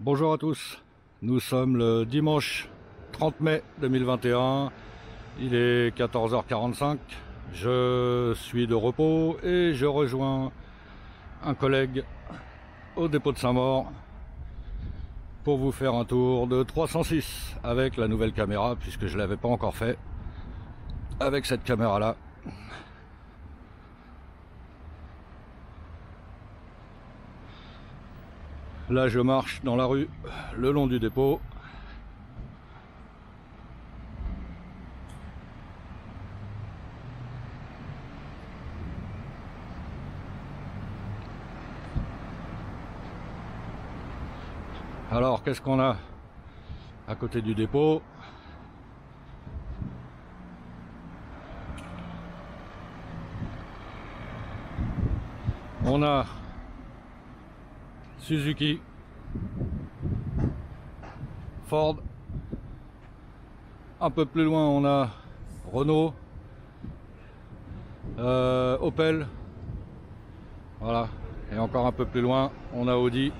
Bonjour à tous, nous sommes le dimanche 30 mai 2021, il est 14h45, je suis de repos et je rejoins un collègue au dépôt de Saint-Maur pour vous faire un tour de 306 avec la nouvelle caméra puisque je ne l'avais pas encore fait avec cette caméra là. Là je marche dans la rue le long du dépôt. Alors qu'est-ce qu'on a à côté du dépôt? On a Suzuki, Ford, un peu plus loin on a Renault, Opel, voilà, et encore un peu plus loin on a Audi.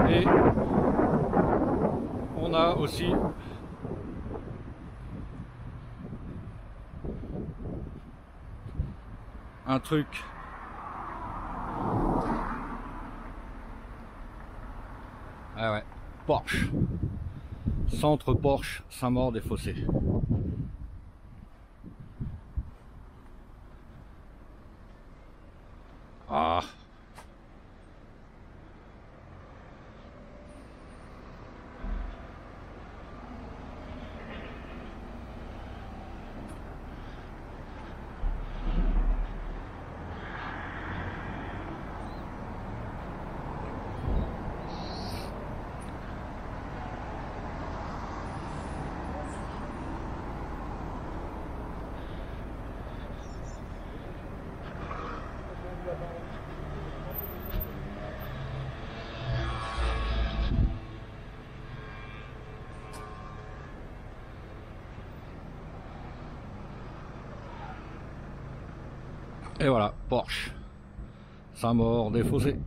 Et on a aussi un truc Porsche, centre Porsche Saint-Maur-des-Fossés. Ah, et voilà, Porsche Saint-Maur-des-Fossés.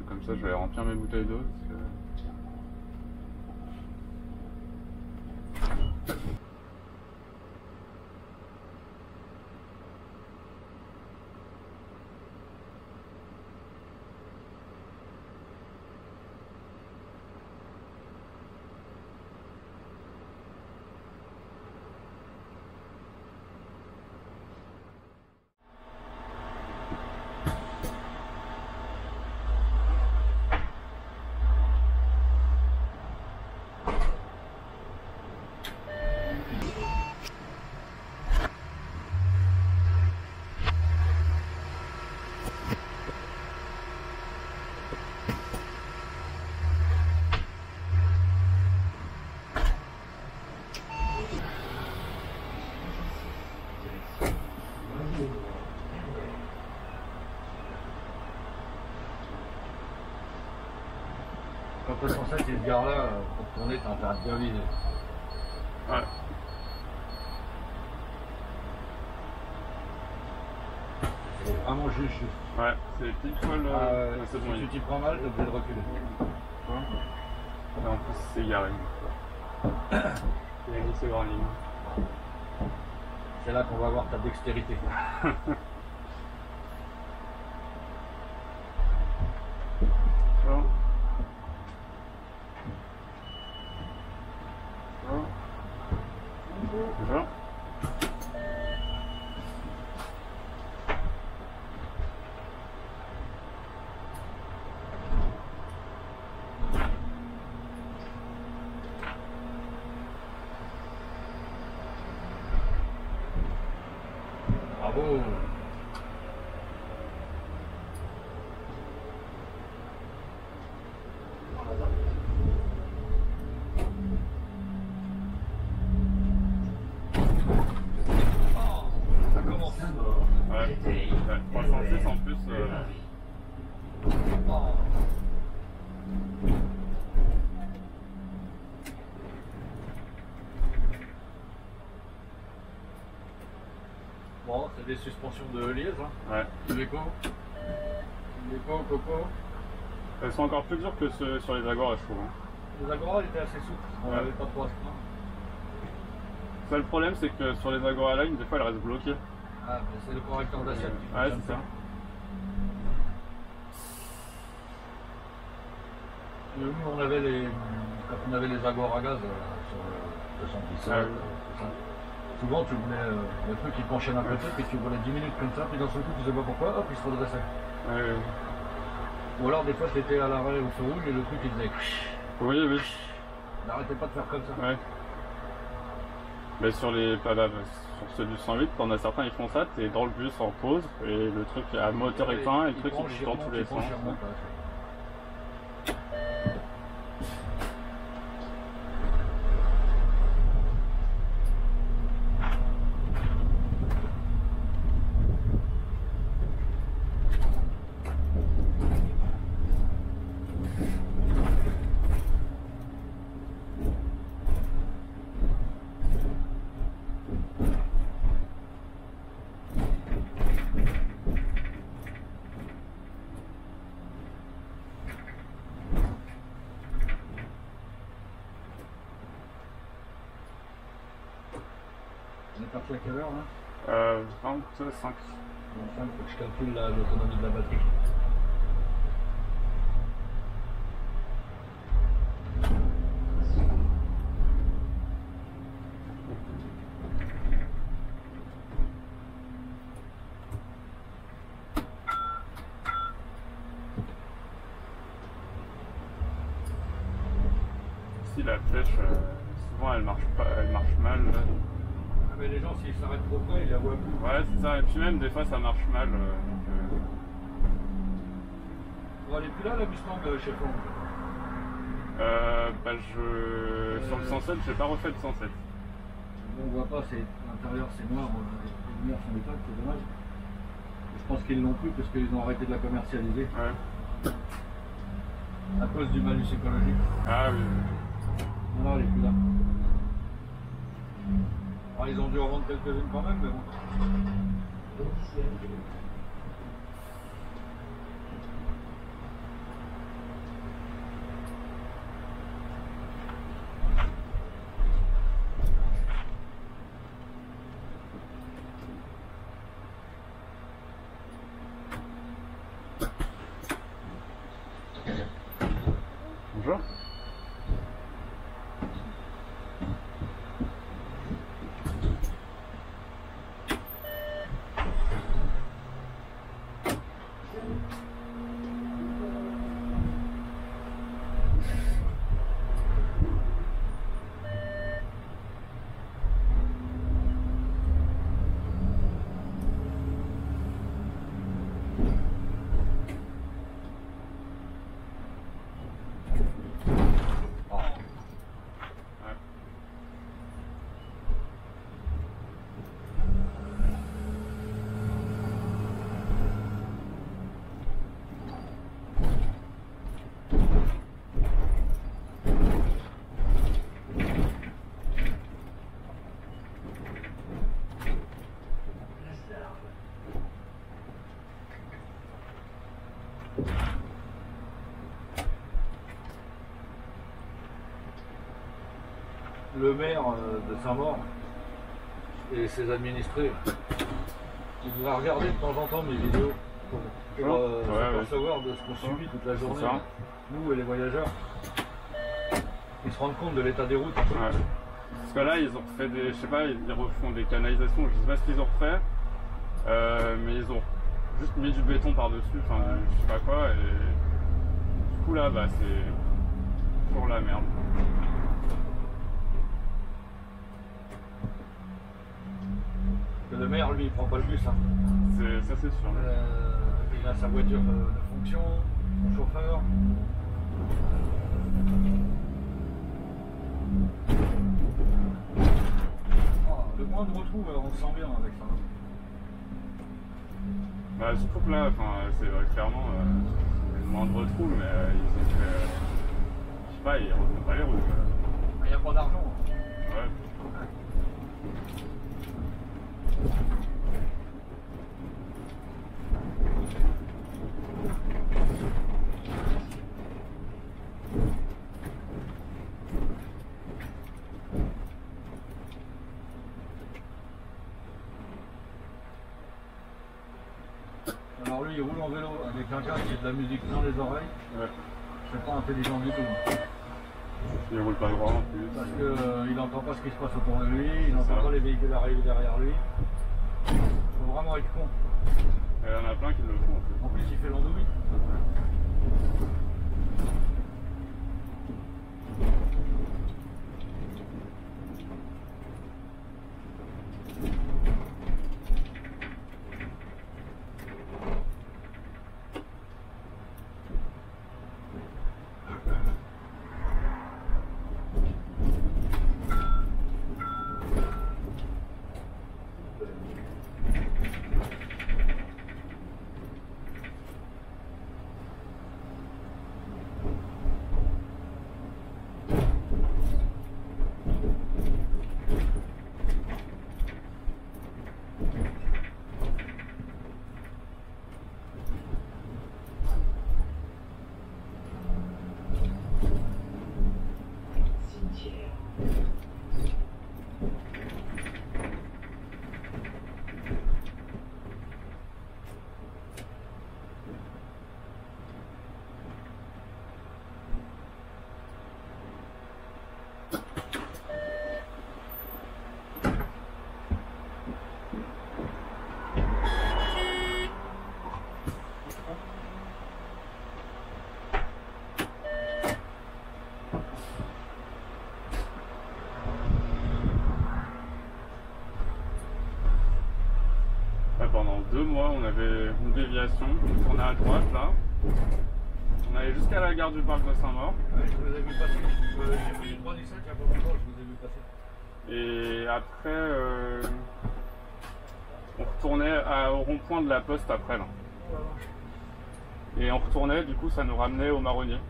Comme ça, je vais aller remplir mes bouteilles d'eau. Quand t'es censé être ce gare là, pour tourner, t'as intérêt à bien viser. Ouais. C'est vraiment juste. Ouais, c'est pile poil. Si tu t'y prends mal, t'es obligé de reculer. Et en plus, c'est garé. Il a glissé vers la ligne. C'est là qu'on va voir ta dextérité. Bon. Bonjour. Bravo. Ça commence. Ouais. 306 en plus. Bon, c'est des suspensions de liège, hein. Ouais. L'écho, coco. Elles sont encore plus dures que sur les Jaguars, je trouve. Hein. Les Agora étaient assez souples, on n'avait pas trop à se plaindre. Ça, le problème, c'est que sur les Agora Line, des fois, elles restent bloquées. Ah, mais c'est le correcteur d'assiette qui Ouais, fonctionne c'est ça. pas. Nous, on avait quand on avait les Agora à gaz sur le 217, Ah oui. tout ça. Souvent, tu voulais le truc qui penchait d'un côté, puis tu voulais 10 minutes comme ça, puis d'un seul coup, tu sais pas pourquoi, hop, il se redressait. Ouais. Ou alors, des fois, c'était à l'arrêt au feu rouge et le truc, il faisait. Oui, oui. N'arrêtez pas de faire comme ça. Ouais. Mais sur sur ceux du 108, t'en as certains, ils font ça, t'es dans le bus en pause, et le truc à moteur éteint, et le truc il tourne tous les sens. On est parti à quelle heure là 25. Enfin, il faut que je calcule l'autonomie de la batterie. Si la flèche, souvent elle marche pas, elle marche mal. Ah, mais les gens, s'ils s'arrêtent trop près, ils la voient plus. Ouais, c'est ça, et puis même des fois ça marche mal. Bon, elle est plus là, la Mustang chez Fond. Sur le 107, j'ai pas refait le 107. On voit pas, l'intérieur c'est noir, les lumières sont éteintes, c'est dommage. Je pense qu'ils l'ont plus parce qu'ils ont arrêté de la commercialiser. Ouais. À cause du malus écologique. Ah oui. Non, elle est plus là. Ah, ils ont dû en vendre quelques-unes quand même, mais bon. Bonjour. le maire de Saint-Maur et ses administrés, il devrait regarder de temps en temps mes vidéos pour savoir de ce qu'on subit toute la journée, nous et les voyageurs. Ils se rendent compte de l'état des routes. Parce que là, ils ont refait des, je sais pas, ils refont des canalisations, je sais pas ce qu'ils ont refait, mais ils ont juste mis du béton par-dessus, enfin, je sais pas quoi, et du coup là, bah, c'est pour la merde. Le maire, lui, il prend pas le bus. Hein. Ça, c'est sûr. Il a sa voiture de fonction, son chauffeur. Le moindre trou, on se sent bien avec ça. Bah, surtout que là, c'est vrai, clairement, le moindre trou, mais ils ont fait. Je sais pas, ils refont pas les routes. Il n'y a pas d'argent. Ouais. Alors lui il roule en vélo avec un gars qui a de la musique dans les oreilles. Ouais. C'est pas intelligent du tout. Il roule pas droit en plus. Parce qu'il n'entend pas ce qui se passe autour de lui, il n'entend pas les véhicules arriver derrière lui. Il faut vraiment être con. Il y en a plein qui le font en plus. En plus il fait l'andouille. Pendant 2 mois, on avait une déviation, on tournait à droite là. On allait jusqu'à la gare du parc de Saint-Maur. Ouais, je vous ai vu passer. J'ai pris une 317 il y a pas longtemps, je vous ai vu passer. Et après, on retournait au rond-point de la Poste après là. Et on retournait, du coup ça nous ramenait au Marronnier.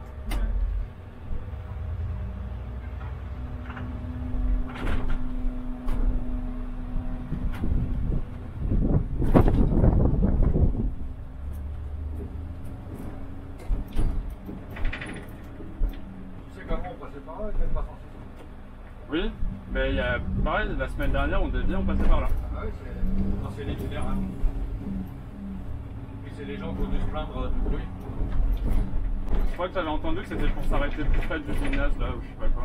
Oui, mais il y a pareil, la semaine dernière on déviait, on passait par là. Ah oui, c'est l'itinéraire. Hein. Et c'est les gens qui ont dû se plaindre du bruit. Je crois que tu avais entendu que c'était pour s'arrêter plus près du gymnase là, ou je sais pas quoi.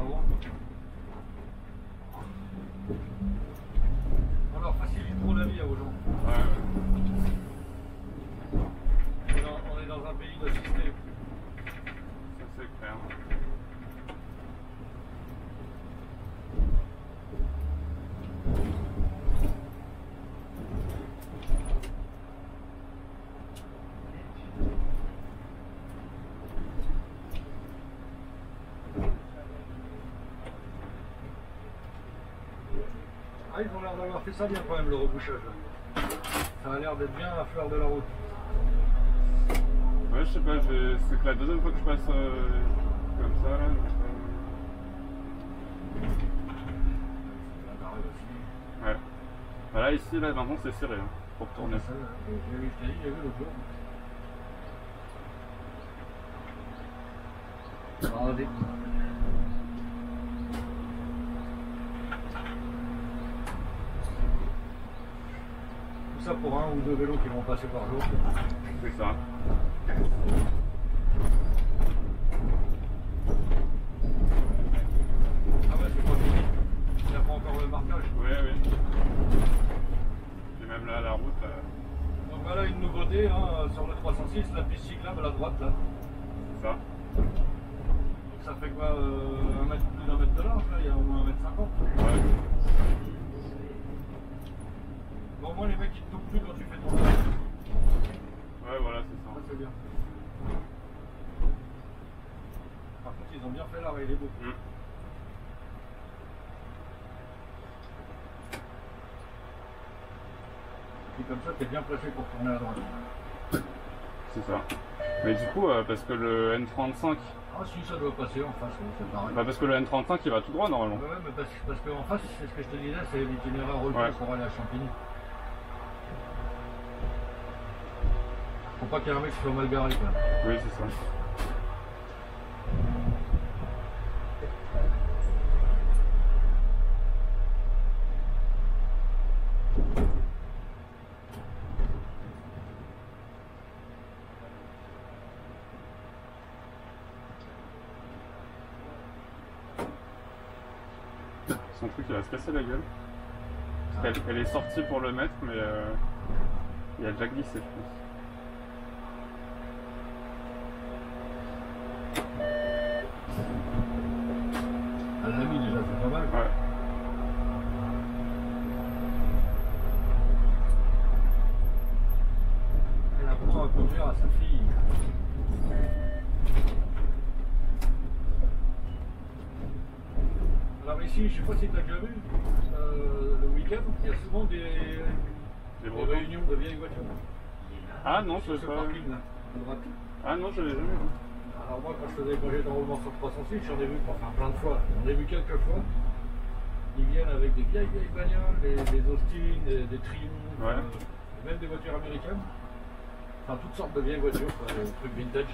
Alors facilite trop la vie aux gens. Ouais. On est dans un pays d'assistés. Ça c'est clair. Ah, ils ont l'air d'avoir fait ça bien quand même, le rebouchage. Ça a l'air d'être bien à fleur de la route. Ouais, je sais pas, c'est que la deuxième fois que je passe comme ça là. Ouais. Bah là, ici, là, maintenant c'est serré hein, pour tourner. J'ai vu l'autre jour. Tout ça pour 1 ou 2 vélos qui vont passer par jour. C'est ça. Ah ouais, c'est pas fini. Il n'y a pas encore le marquage. Oui, oui. Et même là, la route. Donc voilà une nouveauté hein, sur le 306, la piste cyclable à droite là. C'est ça. Donc ça fait quoi plus d'un mètre de large là, il y a au moins 1,50 m. Ouais. Bon, au moins les mecs ils te touchent plus quand tu fais ton travail. Ouais, voilà, c'est ça. Ça c'est bien. Par contre ils ont bien fait l'arrêt, il est beau. Et comme ça, tu es bien placé pour tourner à droite. C'est ça. Mais du coup, parce que le N35. Ah si, ça doit passer en face, c'est pareil. Bah parce que le N35 il va tout droit normalement. Ouais, mais parce qu'en face, c'est ce que je te disais, c'est l'itinéraire retour pour aller à Champigny. Faut pas qu'il y ait un mec qui soit mal garé quoi. Oui, c'est ça. Son truc il va se casser la gueule. Parce qu'elle est sortie pour le mettre mais il a déjà glissé je pense. Elle l'a mis déjà, c'est pas mal. Ouais. Elle apprend à conduire à sa fille. Alors ici, je sais pas si tu as déjà vu, le week-end, il y a souvent des réunions de vieilles voitures. Ah non, je Sur sais ce pas. parking là, à droite. Ah non, je l'ai jamais vu. Alors moi, quand j'étais en roulement sur 306, j'en ai vu plein de fois. J'en ai vu quelques fois. Ils viennent avec des vieilles bagnoles, des Austin, des Triumph, Ouais. même des voitures américaines. Enfin, toutes sortes de vieilles voitures, quoi, des trucs vintage.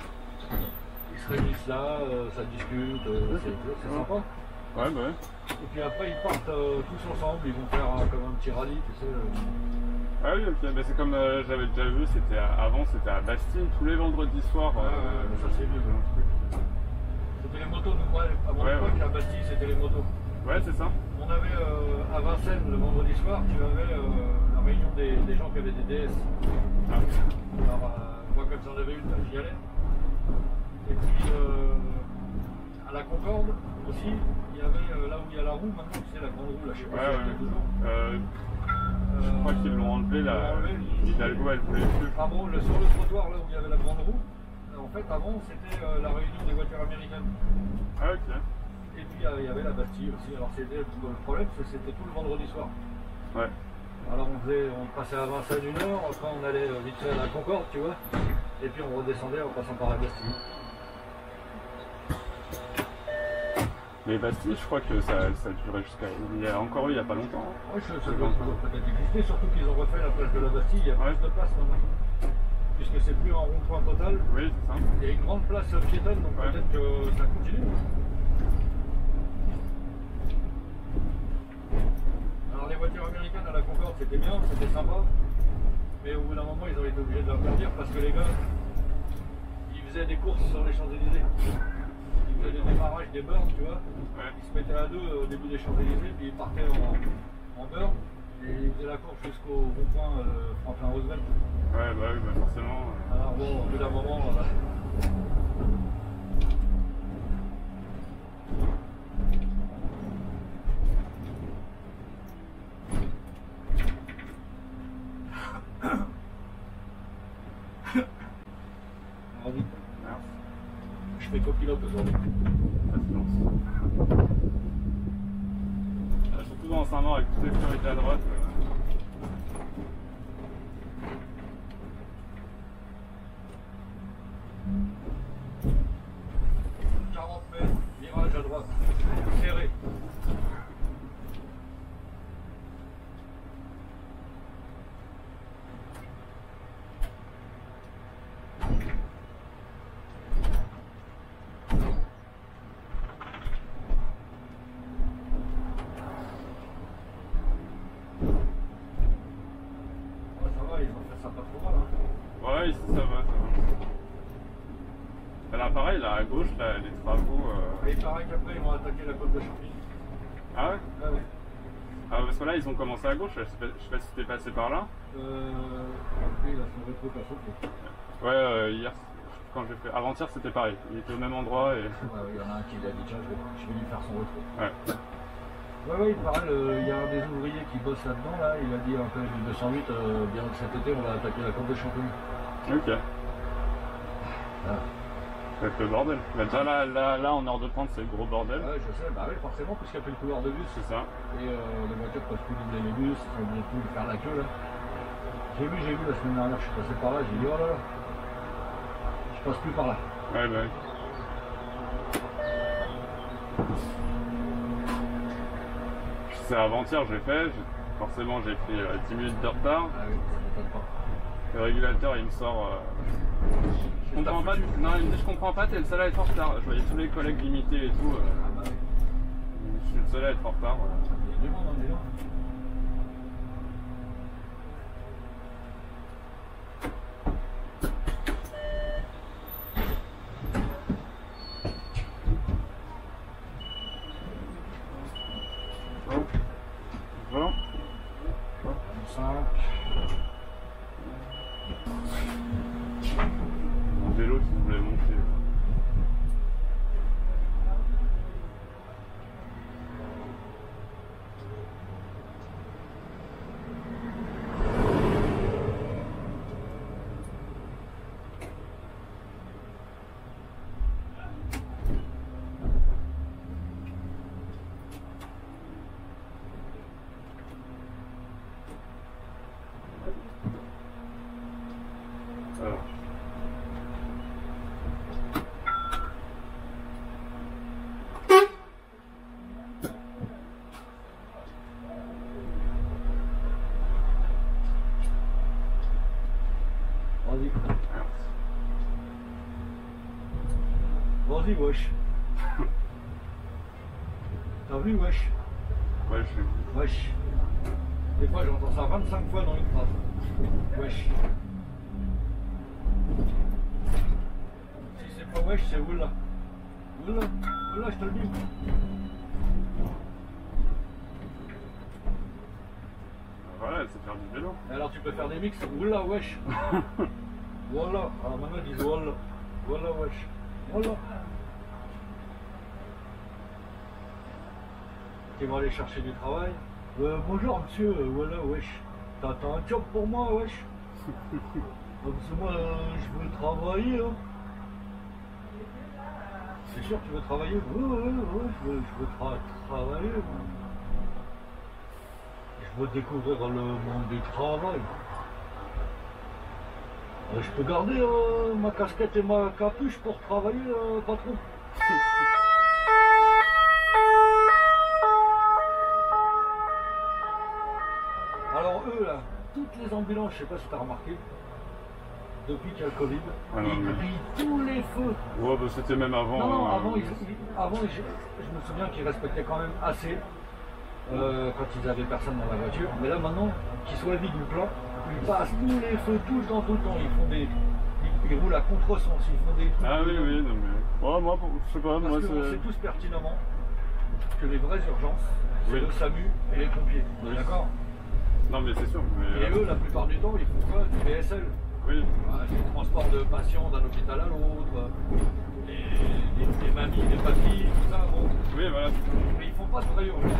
Ils se réunissent là, ça discute, c'est sympa. Ouais, bah ouais. Et puis après, ils partent tous ensemble, ils vont faire comme un petit rallye, tu sais. Ah oui, ok, mais c'est comme j'avais déjà vu, avant c'était à Bastille, tous les vendredis soirs. Ça c'est mieux. C'était les motos, nous, avant l'époque, à Bastille, c'était les motos. Ouais, c'est ça. On avait à Vincennes, le vendredi soir, tu avais la réunion des gens qui avaient des DS. Ah. Alors, moi, comme j'en avais une, j'y allais. Et puis, à la Concorde aussi, il y avait là où il y a la roue, maintenant, tu sais, la grande roue, là, je sais pas si elle est toujours. Je crois qu'ils l'ont enlevé, Hidalgo, elle voulait plus. Ah bon, sur le trottoir, là où il y avait la grande roue, en fait, avant, c'était la réunion des voitures américaines. Ah, ok. Et puis, il y avait la Bastille aussi. Alors, le problème, c'est que c'était tout le vendredi soir. Ouais. Alors, on passait à Vincennes du Nord, après, on allait vite fait à la Concorde, tu vois. Et puis, on redescendait en passant par la Bastille. Mais Bastille, je crois que ça durait jusqu'à. Il y a encore eu il n'y a pas longtemps. Hein. Oui, ça doit peut-être exister, surtout qu'ils ont refait la place de la Bastille, il y a plus de place maintenant. Puisque c'est plus en rond-point total. Oui, c'est ça. Il y a une grande place piétonne, donc peut-être que ça continue. Alors les voitures américaines à la Concorde, c'était bien, c'était sympa. Mais au bout d'un moment, ils ont été obligés de l'interdire parce que les gars, ils faisaient des courses sur les Champs-Élysées. Ils faisaient des démarrages, des burns, tu vois. Ouais. Ils se mettaient à deux au début des Champs-Élysées, puis ils partaient en burn. Et ils faisaient la course jusqu'au rond-point Franklin Roosevelt. Ouais, bah oui, bah forcément. Alors bon, au bout d'un moment. Vas-y. Merci. Je fais copilote aujourd'hui. Ça se lance. Surtout dans Saint-Maur avec toutes les priorités à droite. 40 mètres, virage à droite, serré. Ça va, à gauche, là, les travaux. Et il paraît qu'après ils vont attaquer la côte de Champigny. Ah ouais? Ah ouais. Ah, parce que là, ils ont commencé à gauche, je sais pas si t'es passé par là. Après, il a son rétro à sauter. Ouais, hier, quand j'ai fait. Avant-hier, c'était pareil. Il était au même endroit et. Ouais, il y en a un qui a dit tiens, je vais lui faire son rétro. Ouais. Ouais, il paraît, il y a un des ouvriers qui bosse là-dedans, là, il a dit un peu du 208, bien que cet été, on va attaquer la côte de Champigny. Ok. Ah. Ça va être le bordel. Bah, déjà là, en heure de pointe, c'est le gros bordel. Ouais, je sais, bah oui, forcément, puisqu'il n'y a plus de couloir de bus. C'est ça. Et les voitures peuvent plus doubler les bus, ils sont obligés de tout faire la queue, là. J'ai vu la semaine dernière, je suis passé par là, j'ai dit oh là là, je passe plus par là. Ouais, bah oui. C'est avant-hier, j'ai fait. Forcément, j'ai pris 10 minutes de retard. Ah oui, ça m'étonne pas. Le régulateur, il me sort. Je comprends pas. Non, il me dit je comprends pas, t'es le seul à être en retard. Je voyais tous les collègues limités et tout. Ah bah oui. Je suis le seul à être en retard. Il y a du monde, hein, déjà. Voilà. 5. Mon vélo, si vous voulez monter. Alors. Vas-y. Vas-y, wesh. T'as vu, wesh? Ouais, je suis. Wesh. Des fois, j'entends ça 25 fois dans une phrase. Wesh. Si c'est pas wesh, c'est oula. Oula, oula, je te le dis. Voilà, elle sait faire du vélo. Et alors, tu peux faire des mix. Oula, wesh. Voilà. Alors maintenant, ils disent voilà. Voilà, wesh. Voilà. Qui vont aller chercher du travail. Bonjour monsieur, voilà, wesh. T'as un job pour moi, wesh? Parce que moi, je veux travailler, hein. C'est sûr que tu veux travailler? Ouais, je veux travailler, moi. Je veux découvrir le monde du travail. Je peux garder ma casquette et ma capuche pour travailler, patron? Alors eux là, toutes les ambulances, je sais pas si t'as remarqué, depuis qu'il y a le Covid, Ah non, ils mais- grillent tous les feux. Ouais, bah c'était même avant. Non, hein, avant, je me souviens qu'ils respectaient quand même assez quand ils avaient personne dans la voiture. Mais là maintenant, qu'ils soient vides ou pleins, ils passent tous les feux tout le temps. Ils font ils roulent à contresens, ils font des trucs. Ah oui, oui, non mais. Ouais, moi, je sais pas, moi Parce qu'on c'est. sait tous pertinemment que les vraies urgences, c'est Oui. le SAMU et les pompiers. Oui. D'accord? Non mais c'est sûr, mais. Et eux, la plupart du temps, ils font quoi? Du VSL. Oui. Les transports de patients d'un hôpital à l'autre, des mamies, des papis, tout ça, bon. Oui, voilà. Mais ils font pas de vraie urgence.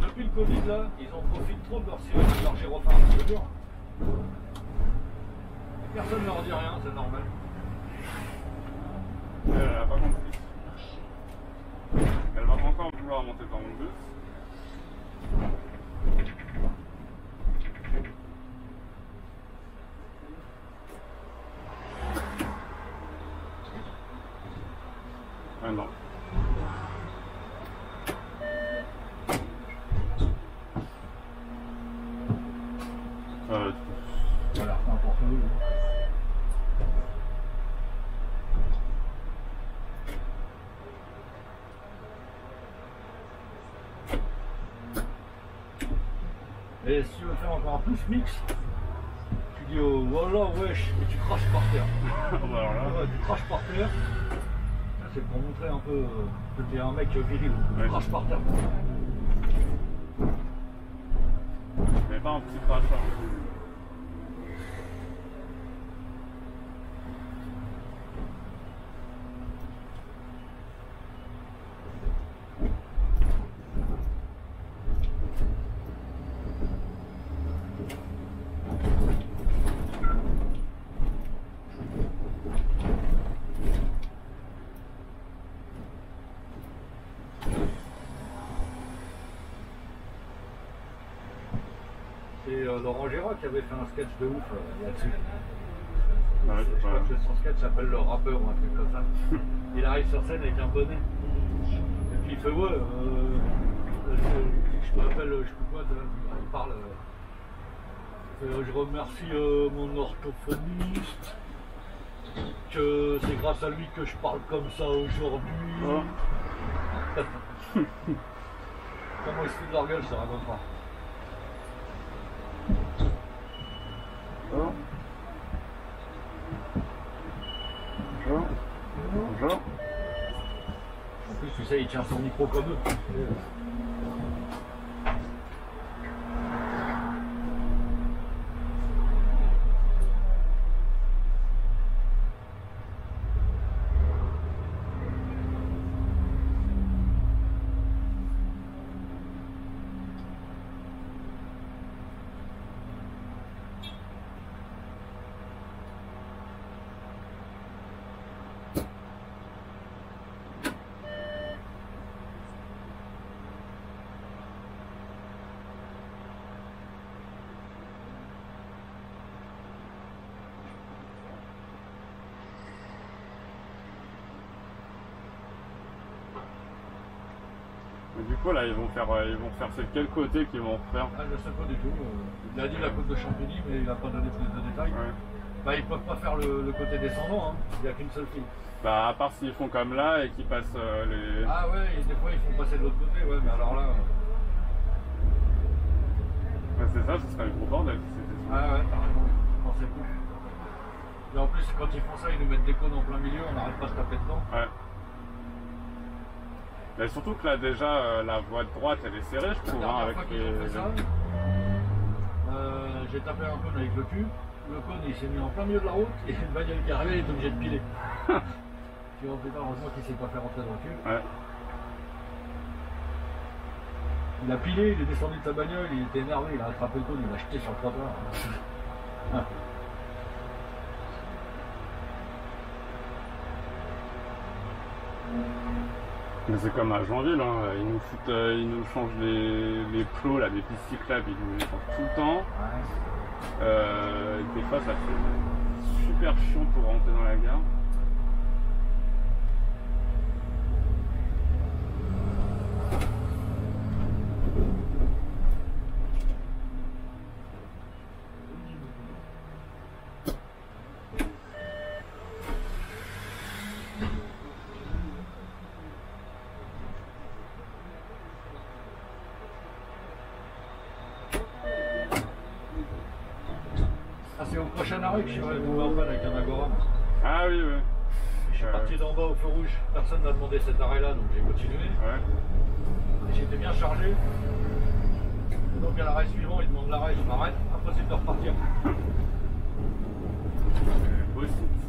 Depuis le Covid, là, ils en profitent trop de leur sirène, de leur gyrophare, je te jure. Personne ne leur dit rien, c'est normal. Elle a pas compris. Elle va encore vouloir monter dans mon bus. Ah non. Voilà, n'importe où. Et si tu veux faire encore plus mix, tu dis oh, voilà, wesh, et tu craches par terre. Alors là, Ouais, tu craches par terre. Ça, c'est pour montrer un peu que t'es un mec viril. Tu Ouais. craches par terre. mais pas un petit crachat. C'est Laurent Gérard qui avait fait un sketch de ouf là-dessus. Ouais, Je crois que son sketch s'appelle Le Rappeur ou un truc comme ça. Il arrive sur scène avec un bonnet. Et puis il fait ouais, je m'appelle, je sais plus quoi, il parle. Je remercie mon orthophoniste, que c'est grâce à lui que je parle comme ça aujourd'hui. Oh. Comment il se fout de leur gueule, ça raconte pas. Bonjour. Bonjour. Bonjour. En plus, tu sais, il tient son micro comme eux. Mais du coup là ils vont faire c'est quel côté qu'ils vont faire? Ah, je sais pas du tout. Il a dit la côte de Champigny, mais il n'a pas donné plus de détails. Ouais. Bah, ils peuvent pas faire le côté descendant, hein. Il n'y a qu'une seule fille. Bah à part s'ils font comme là et qu'ils passent les... Ah ouais, et des fois ils font passer de l'autre côté, ouais, mais alors là. Ouais, c'est ça, ce serait le gros bordel si c'était ça. Ah ouais, t'as raison, je pensais plus. Et en plus, quand ils font ça, ils nous mettent des cônes en plein milieu, on n'arrête pas de se taper dedans. Ouais. Mais surtout que là déjà la voie de droite elle est serrée je La trouve hein, dernière avec fois qu'ils ont fait ça, j'ai tapé un cône avec le cul. Le cône il s'est mis en plein milieu de la route et une bagnole qui arrivait, il est obligé de piler. Puis oh putain, heureusement qu'il s'est pas fait rentrer dans le cul. Ouais. Il a pilé, il est descendu de sa bagnole, il était énervé, il a attrapé le cône, il l'a jeté sur le trottoir. Ah. Mais c'est comme à Joinville, hein. Ils nous changent les plots, là, les pistes cyclables, ils nous les changent tout le temps. Des fois ça fait super chiant pour rentrer dans la gare. Ah, c'est au prochain arrêt que je suis tombé en panne avec un Agora. Ah oui, oui. Je suis parti d'en bas au feu rouge, personne n'a demandé cet arrêt là, donc j'ai continué. Ouais. Et j'étais bien chargé. Et donc à l'arrêt suivant, il demande l'arrêt, je m'arrête, impossible de repartir. Beau site.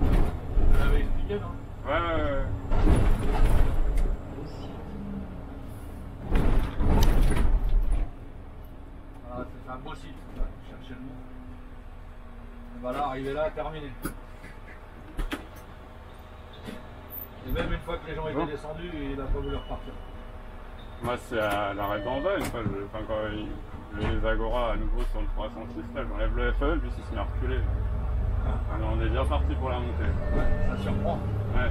Vous l'avez expliqué, non? Ouais, ouais, ouais. Voilà, c'est un beau site, cherchez le nom. Et voilà, arrivé là, terminé. Et même une fois que les gens étaient descendus, il n'a pas voulu repartir. Moi c'est à l'arrêt d'en bas, une fois, quand les Agora à nouveau sur le 306, là j'enlève le FE, puis il s'est mis à reculer. Alors, on est bien parti pour la montée. Ouais, ça surprend. Ouais.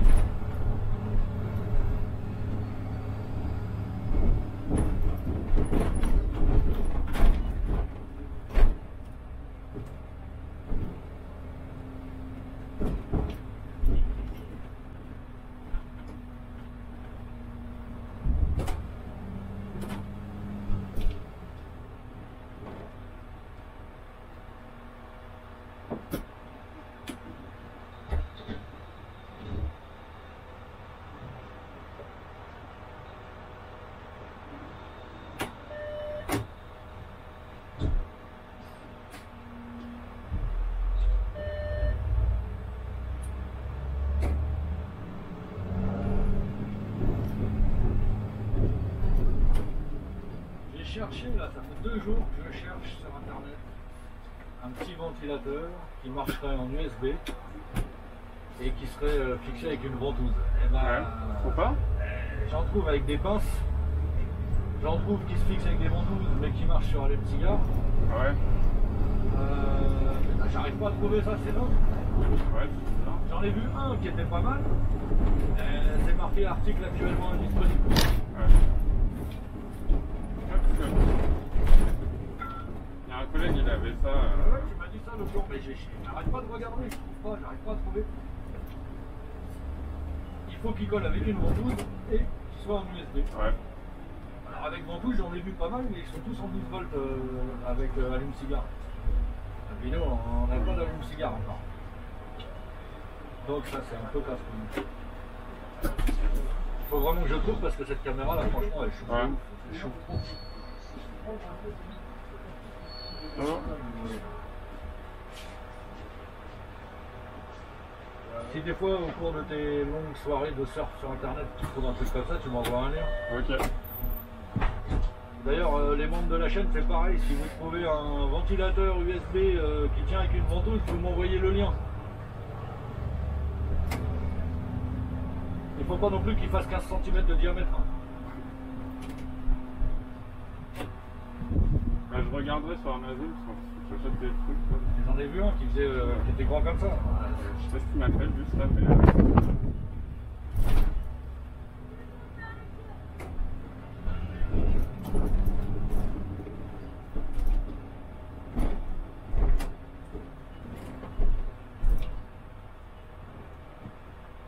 cherché, là, ça fait 2 jours que je cherche sur internet un petit ventilateur qui marcherait en USB et qui serait fixé avec une ventouse. Et ben, Ouais. Faut pas? J'en trouve avec des pinces, j'en trouve qui se fixent avec des ventouses mais qui marchent sur un cigare. Ouais. J'arrive pas à trouver ça, c'est long. Ouais, c'est ça. J'en ai vu un qui était pas mal. C'est marqué article actuellement indisponible. Ouais. Il y a un collègue, il avait ça. Ouais, tu m'as dit ça l'autre jour, mais j'arrête pas de regarder, je trouve pas, j'arrive pas à trouver. Il faut qu'il colle avec une ventouse et qu'il soit en USB. Ouais. Alors avec ventouse, j'en ai vu pas mal, mais ils sont tous en 12 volts avec allume-cigare. Et puis nous, on n'a pas d'allume-cigare encore. Donc ça, c'est un peu casse-couille. Faut vraiment que je trouve parce que cette caméra là, franchement, elle chauffe. Ouais. Elle chauffe. Oh. Si des fois au cours de tes longues soirées de surf sur internet tu trouves un truc comme ça, tu m'envoies un lien. Ok. D'ailleurs les membres de la chaîne c'est pareil, si vous trouvez un ventilateur USB qui tient avec une ventouse, vous m'envoyez le lien. Il faut pas non plus qu'il fasse 15 cm de diamètre. Bah, je regarderai sur Amazon parce que j'achète des trucs. Quoi. J'en ai vu un qui était grand comme ça. Je sais pas ce qu'il m'a fait juste là, mais.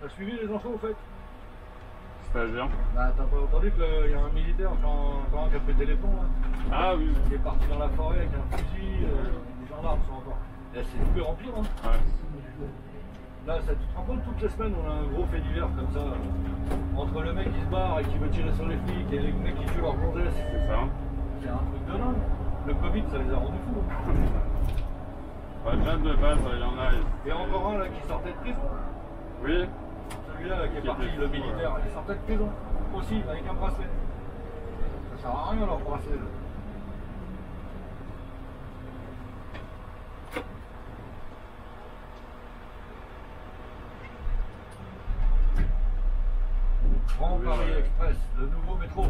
T'as suivi les infos au fait? C'est-à-dire? Bah t'as pas entendu qu'il y a un militaire quand un qui a pété les plombs là, Ah oui. qui est parti dans la forêt avec un fusil, les gendarmes sont encore. Et c'est de pire en pire hein. Ouais. Là, tu te rends compte, toutes les semaines, on a un gros fait divers comme ça, entre le mec qui se barre et qui veut tirer sur les flics et les mecs qui tuent leur gonzesse. C'est ça. C'est un truc de dingue. Le Covid, ça les a rendus fous. Hein. Bah, déjà de base, il y en a. Et encore un là qui sortait de prison. Oui. Celui-là là, qui est parti, était le fou, militaire, il sortait de prison. Aussi, avec un bracelet. Ça sert à rien leur bracelet. Là. Grand Paris Express, le nouveau métro.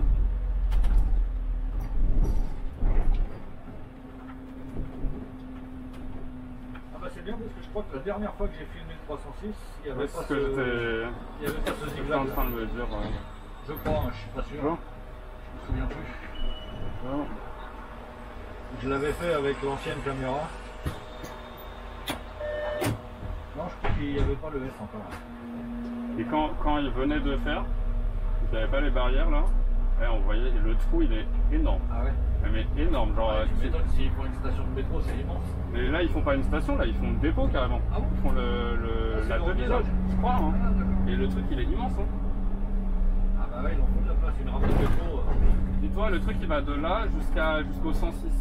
Ah bah c'est bien parce que je crois que la dernière fois que j'ai filmé le 306, il n'y avait, Parce que j'étais ce en zigzag. train de me dire. Je crois, hein, je suis pas sûr. Bon. Je me souviens plus. Bon. Je l'avais fait avec l'ancienne caméra. Non, je crois qu'il n'y avait pas le S encore. Et quand il venait de faire, il n'y avait pas les barrières là. Et on voyait le trou, il est énorme. Ah ouais? Mais énorme, genre. Tu m'étonnes s'ils font une station de métro, c'est immense. Mais là, ils font pas une station, là, ils font le dépôt carrément. Ah bon? Ils font c'est la le demi-zone, remplissage. je crois. Hein. Ah d'accord. Et le truc, il est immense. Hein. Ah bah ouais, ils en font de la place, une rampe de métro. Dis-toi, le truc, il va de là jusqu'au 106. Ouais.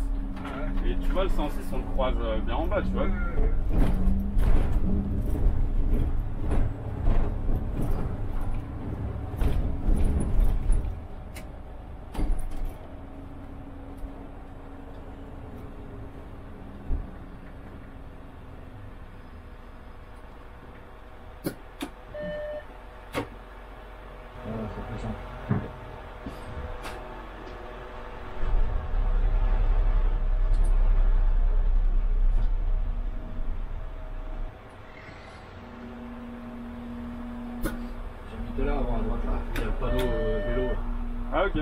Et tu vois, le 106, on le croise bien en bas, tu vois. Ouais. C'est plus simple. J'ai mis de là avant à droite là. Il y a le panneau vélo. Ah, ok.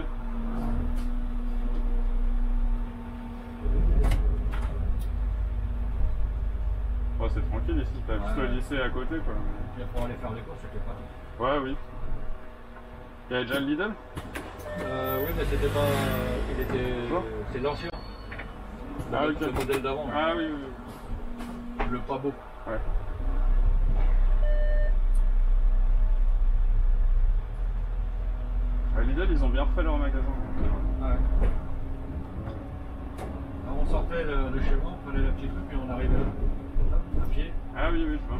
Oh, c'est tranquille ici, t'as juste le lycée à côté, quoi. Et pour aller faire les courses, c'était pratique. Ouais, oui. Il y avait déjà le Lidl? Oui, mais c'était pas. Il était. C'est l'ancien. Ah, ok. Le modèle d'avant. Ah, oui, oui. Le pas beau. Ouais. À Lidl, ils ont bien refait leur magasin. Ouais. Alors, on sortait de chez moi, on prenait la petite rue, puis on arrivait là, à pied. Ah oui, oui, je vois.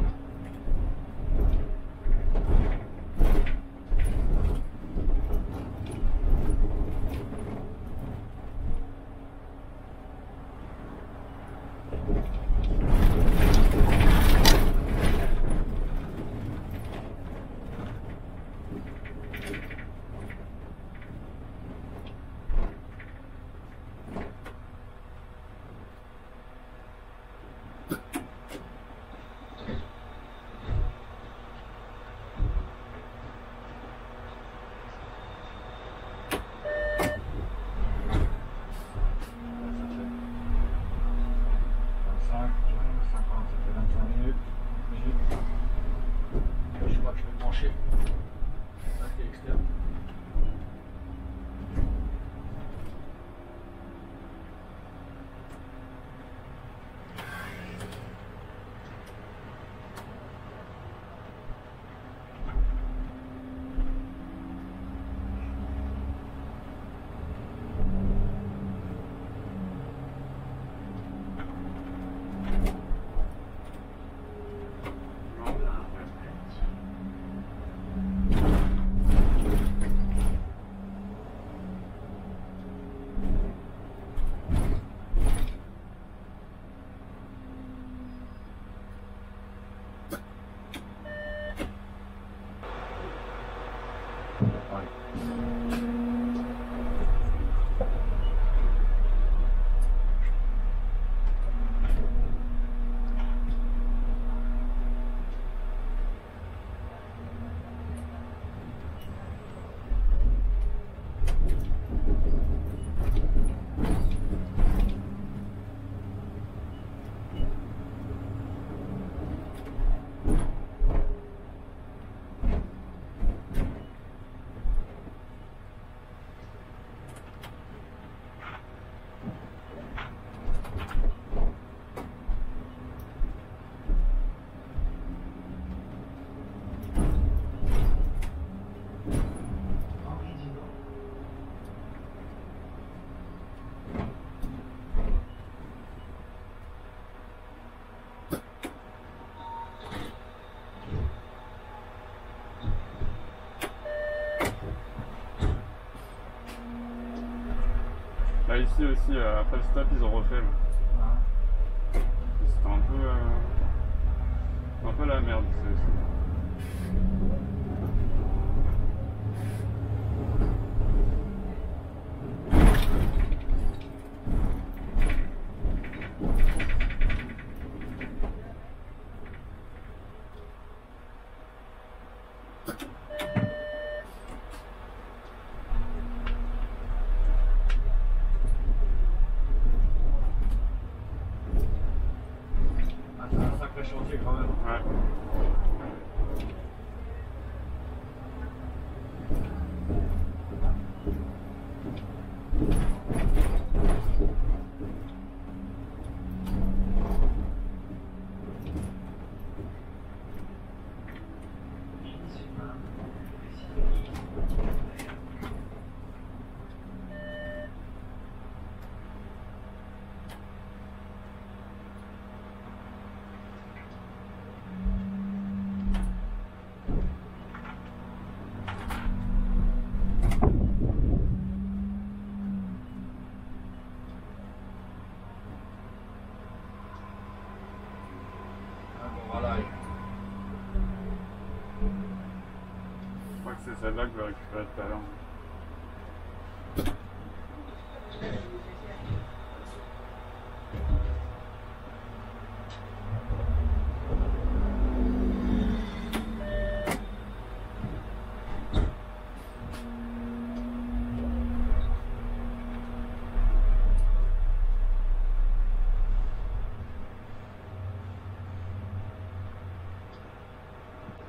pareil. Là ici aussi, après le stop, ils ont refait. C'était un peu la merde. Chantier quand même. Ouais. Voilà. Je crois que c'est celle-là que je vais récupérer tout à l'heure.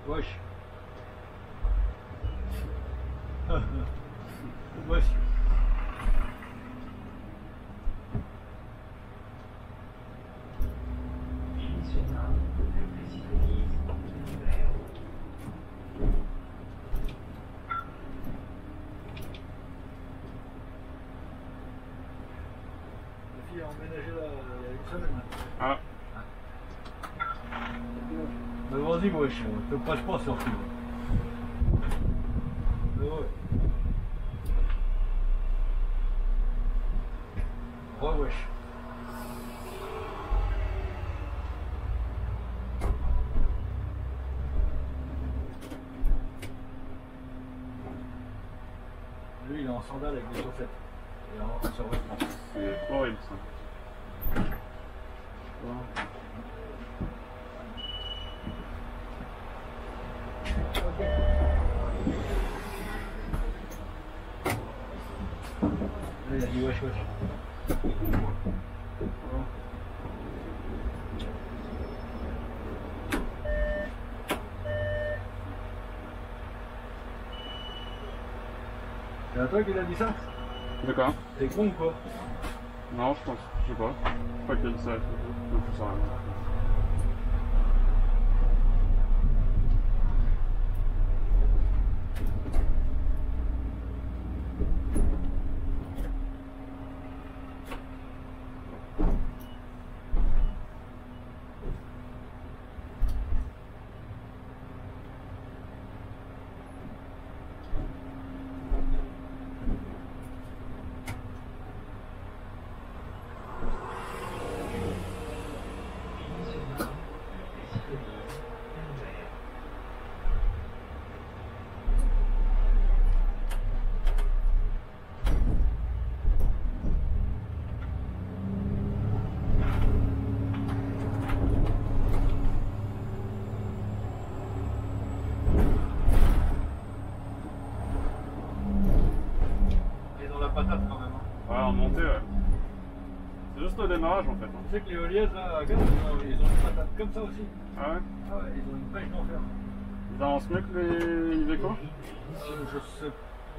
Wesh. Wesh. La fille a emménagé là il y a une semaine. Ah. Mais vas-y, wesh, te passe pas surtout. Mais ouais. Ouais, wesh. Lui, il est en sandales avec des chaussettes. Et en survêtement. C'est horrible ça. Il a dit wesh wesh. C'est à toi qu'il a dit ça? D'accord. T'es con ou quoi? Non, je pense, je sais pas. Je crois qu'il a dit ça. Non, je sais rien. remonter, ouais. C'est juste au démarrage en fait. Hein. Tu sais que les Heuliez là à Gap, ils ont une patate comme ça aussi. Ah ouais? Ah ouais, ils ont une pêche d'enfer. Ils avancent mieux que les Iveco? Je sais.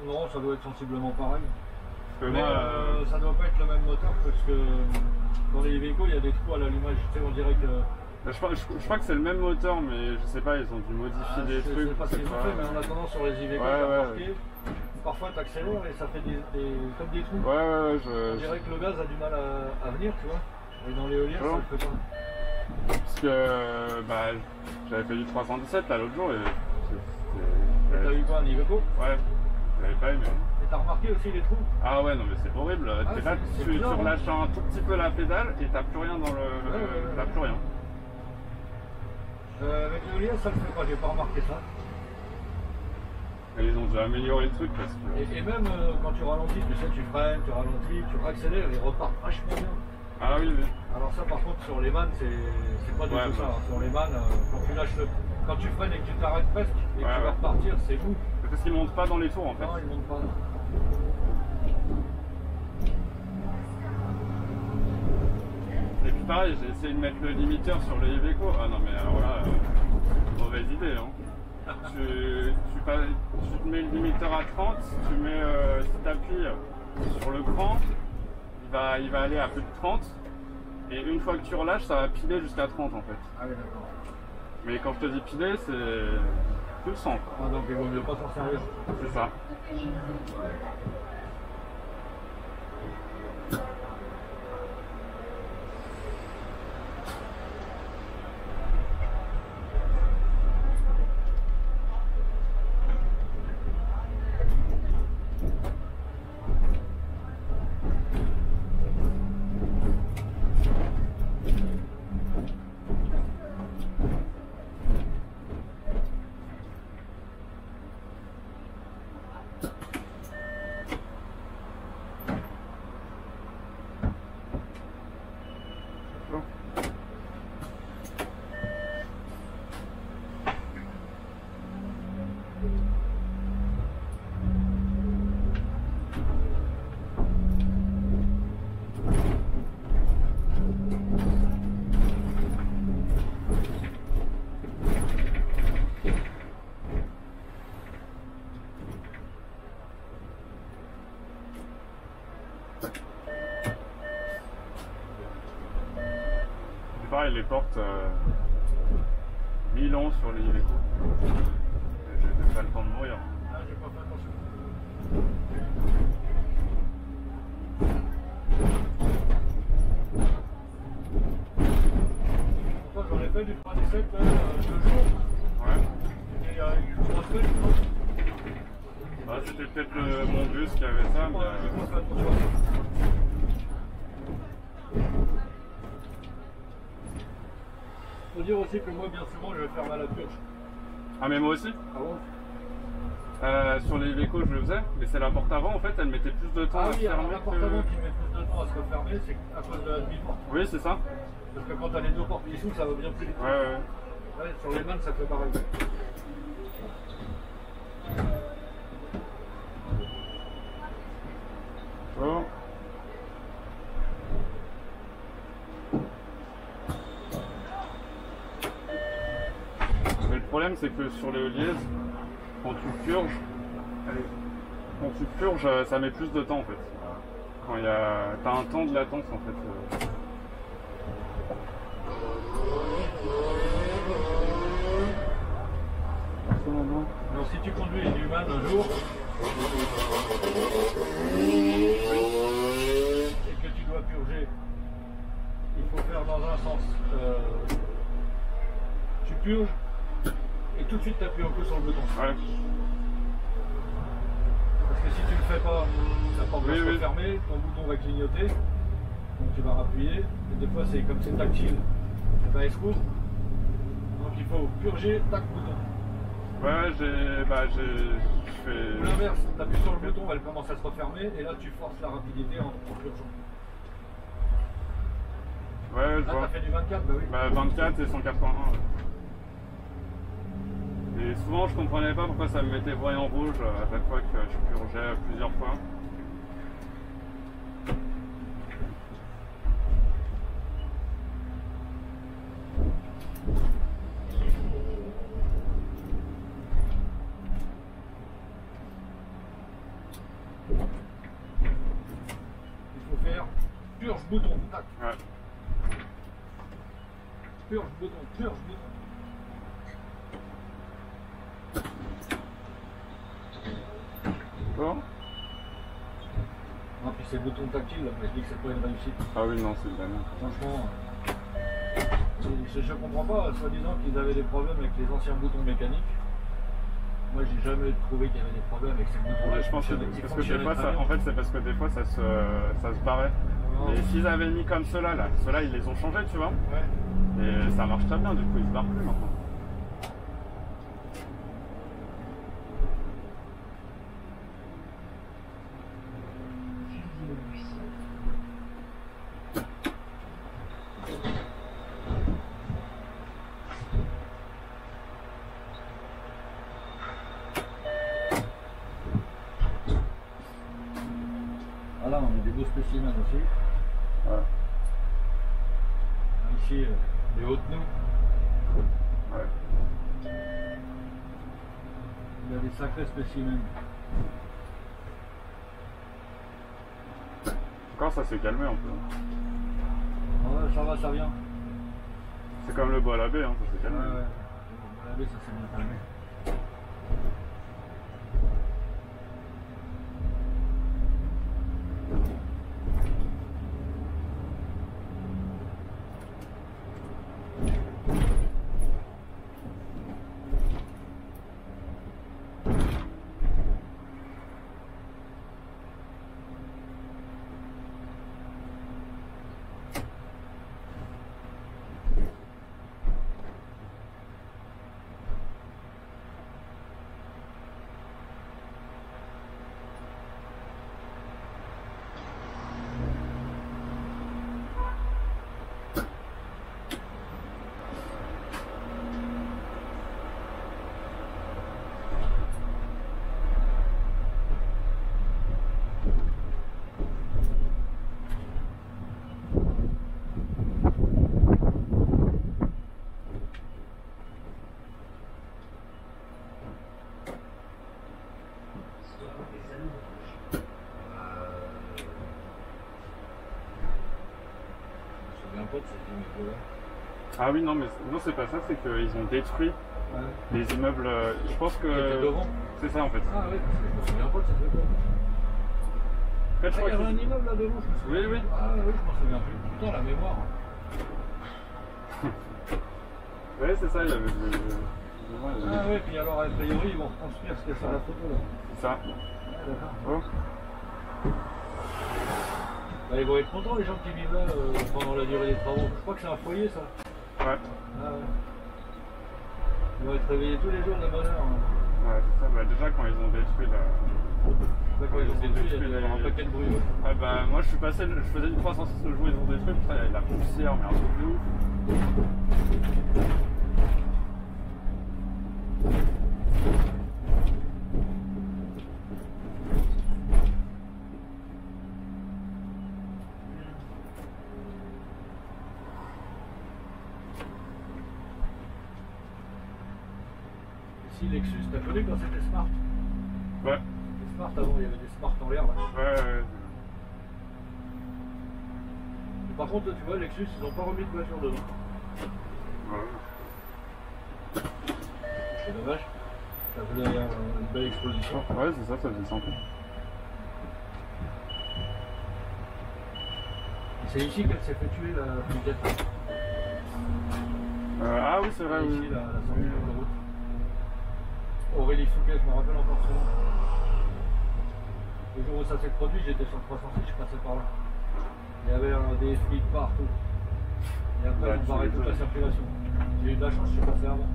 Non, ça doit être sensiblement pareil. Parce que Mais moi, ça doit pas être le même moteur parce que dans les Iveco il y a des trous à l'allumage. Tu sais, on dirait que. je crois que c'est le même moteur, mais je sais pas, ils ont dû modifier des trucs. C'est pas ce qu'ils ont fait, mais en attendant sur les Iveco, ouais, t'as remarqué, parfois t'accélères et ça fait comme des trous. Ouais, On dirait que le gaz a du mal à venir, tu vois. Et dans les éoliennes, ça le fait pas. Parce que bah, j'avais fait du 317 là l'autre jour et t'as eu quoi, un Iveco? Ouais, j'avais pas aimé. Et t'as remarqué aussi les trous? Ah ouais, non mais c'est horrible. Ah, là, tu relâches un tout petit peu la pédale et t'as plus rien dans le. T'as plus rien. Avec l'éolienne, ça le fait pas, j'ai pas remarqué ça. Et ils ont déjà amélioré le truc parce que. Et même quand tu ralentis, tu sais, tu freines, tu ralentis, tu accélères, ils repartent vachement bien. Ah oui, oui. Alors ça par contre sur les vannes c'est pas du tout ça. Sur les vannes, quand tu freines et que tu t'arrêtes presque et que tu vas repartir, c'est fou. Parce qu'ils montent pas dans les tours en fait. Non, ils montent pas. Et puis pareil, j'ai essayé de mettre le limiteur sur le Iveco. Ah non mais alors là, mauvaise idée hein. Tu te mets le limiteur à 30, tu mets, si tu appuies sur le cran, il va aller à plus de 30. Et une fois que tu relâches, ça va piler jusqu'à 30 en fait. Ah oui, d'accord. Mais quand je te dis piler, c'est plus le 100 quoi. Ah donc il vaut mieux pas s'en servir. C'est ça. Pareil, les portes 1000 ans sur les Iveco. J'ai pas le temps de mourir. Ah, j'ai pas fait attention. Moi j'en ai fait du 317 2 jours. Ouais. Il y a eu 3 semaines, je pense. Bah, c'était peut-être mon bus qui avait ça, mais. J'ai pas fait attention. Faut dire aussi que moi, bien souvent, je vais faire mal à la purge. Ah, mais moi aussi Ah bon? sur les Iveco, je le faisais, mais c'est la porte avant, en fait, elle mettait plus de temps à se fermer. La porte avant qui met plus de temps à se refermer, c'est à cause de la demi-porte. Oui, c'est ça. Parce que quand t'as les deux portes qui s'ouvrent, ça va bien plus vite. Ouais. Ouais, sur les vannes, ça fait pareil. Bon. Mais le problème, c'est que sur les Heuliez, quand tu purges, ça met plus de temps en fait. Quand t'as un temps de latence en fait. Donc si tu conduis une humaine un jour et que tu dois purger, il faut faire dans un sens. Tu purges et tout de suite tu appuies un peu sur le bouton. Ouais. Parce que si tu le fais pas, la porte va se refermer, ton bouton va clignoter, donc tu vas rappuyer, et des fois c'est comme c'est tactile, elle se couvre. Donc il faut purger, tac, bouton. Ouais, je fais. Ou l'inverse, tu appuies sur le bouton, elle commence à se refermer, et là tu forces la rapidité en purgeant. Ouais, je là vois. t'as fait du 24, bah oui. Bah 24 et 181. Ouais. Et souvent je comprenais pas pourquoi ça me mettait voyant rouge à chaque fois que je purgeais plusieurs fois. Il faut faire purge bouton. Tac. Ouais. Purge bouton, purge bouton. Bon. Non, puis c'est le bouton tactile, là, mais je dis que c'est pas une réussite. Ah oui, non, c'est de la merde. Franchement, je comprends pas, soi-disant qu'ils avaient des problèmes avec les anciens boutons mécaniques. Moi, j'ai jamais trouvé qu'il y avait des problèmes avec ces boutons-là. Ouais, je pense que parce que des fois, ça, en fait, c'est parce que des fois, ça se barrait. Et s'ils avaient mis comme ceux-là, ceux-là, ils les ont changés, tu vois. Ouais. Et ça marche très bien, du coup, ils se barrent plus maintenant. Ah là, on a des beaux spécimens aussi. Ouais. Ici, les hautes nous. Ouais. Il y a des sacrés spécimens. Encore, ça s'est calmé un peu. Ouais, ça va, ça vient. C'est comme le bol à baie, hein, ça s'est calmé. Ouais, ouais. Bon, la baie, ça s'est bien calmé. Ah oui, non, mais non, c'est pas ça, c'est qu'ils ont détruit les immeubles. Je pense que. C'est ça en fait. Ah oui, parce que je me souviens pas de ce truc-là. En fait, je Il y crois avait un que. immeuble là devant, je me souviens. Oui, oui. Ah oui, je m'en souviens plus. Putain, la mémoire. Ouais, c'est ça, il y avait. Ah oui, puis alors, a priori, ils vont reconstruire ce qu'il y a sur la photo là. C'est ça. Ouais, d'accord. Oh. Bah, ils vont être contents les gens qui vivent là pendant la durée des travaux. Je crois que c'est un foyer ça. Ouais. Ah ouais. Ils vont être réveillés tous les jours de bonne heure. Hein. Ouais, c'est ça. Bah, déjà, quand ils ont détruit la. Quand ils ont détruit, il y a un paquet de bruit. Ouais. Ah bah, moi je suis passé, je faisais une 306 le jour où ils ont détruit, putain, il y avait de la poussière, mais un truc de ouf. Ici, Lexus, t'as connu quand c'était Smart? Ouais. Les Smart avant, il y avait des Smart en l'air là. Ouais. Et par contre, tu vois, Lexus, ils n'ont pas remis de voiture dedans. Ouais. C'est dommage. Ça voulait une belle exposition. Ouais, c'est ça, ça faisait sympa. C'est ici qu'elle s'est fait tuer la fliquette. Ah oui, c'est vrai, Ici, oui. la sortie de l'autoroute. Aurélie Fouquet, je me rappelle encore son nom. Le jour où ça s'est produit, j'étais sur le 306, je passais par là. Il y avait des flics partout. Et après, Ouais, ils ont barré toute la circulation. J'ai eu de la chance, je suis passé avant.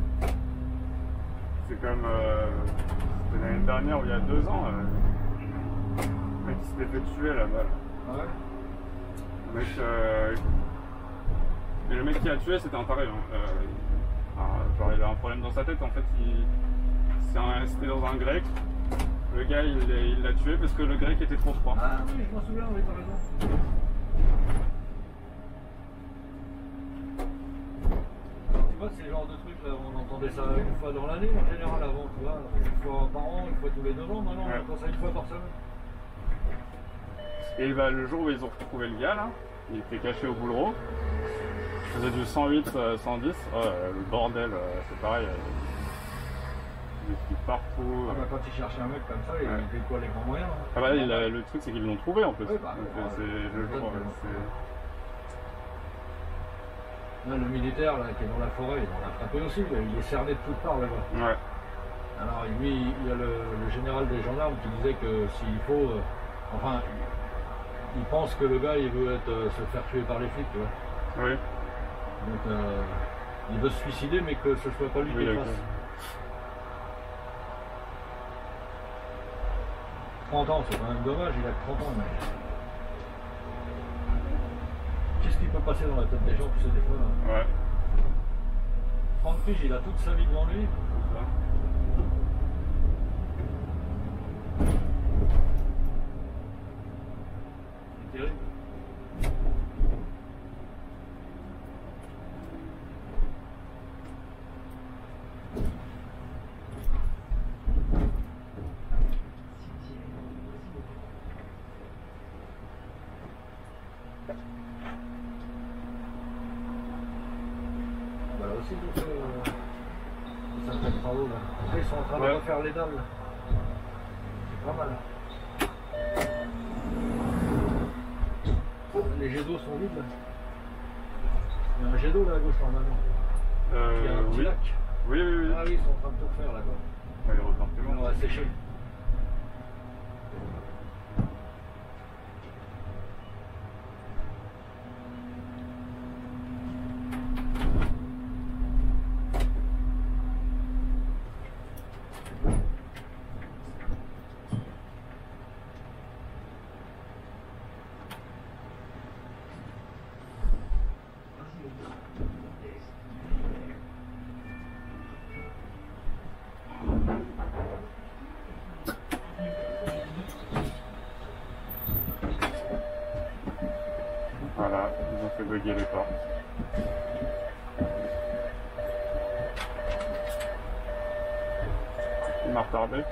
C'est comme c'était l'année dernière ou il y a 2 ans, le mec qui s'était fait tuer là-bas. Là. Ah ouais? Le mec, mais le mec qui a tué, c'était un taré. Hein. Genre, il avait un problème dans sa tête. En fait, c'était dans un grec. Le gars, il l'a tué parce que le grec était trop froid. Ah oui, je m'en souviens, oui, t'as raison. Alors, tu vois, c'est le genre de truc là, on entendait ça une fois dans l'année en général avant, tu vois. Une fois par an, une fois tous les 2 ans, maintenant on entend ça une fois par semaine. Et bah, le jour où ils ont retrouvé le gars là, il était caché au boulot. Il faisait du 108, 110. Le bordel, c'est pareil. Des flics partout. Ah bah, quand ils cherchaient un mec comme ça, ils étaient quoi les grands moyens hein. Ah bah, le truc c'est qu'ils l'ont trouvé en plus. Ouais, bah, donc, c'est le jour. Là, le militaire là, qui est dans la forêt, il en a frappé aussi, il est cerné de toutes parts là-bas. Ouais. Alors lui, il y a le général des gendarmes qui disait que s'il faut, enfin, il pense que le gars il veut se faire tuer par les flics, tu vois. Oui. Donc il veut se suicider mais que ce soit pas lui qui le fasse. 30 ans, c'est quand même dommage, il a que 30 ans mais... Qu'est-ce qui peut passer dans la tête des gens, tu sais, des fois là. Ouais. Franck Pige, il a toute sa vie devant lui. C'est terrible. Voilà aussi, donc, ça fait travaux là. Après, ils sont en train de refaire les dalles. C'est pas mal. Les jets d'eau sont vides là. Il y a un jet d'eau là à gauche normalement. Il y a un petit lac. Oui, oui, oui. Ah oui, ils sont en train de tout refaire là-bas. Ouais, il repart plus loin. On va sécher. Voilà, ils ont fait bugger les portes. Il m'a retardé.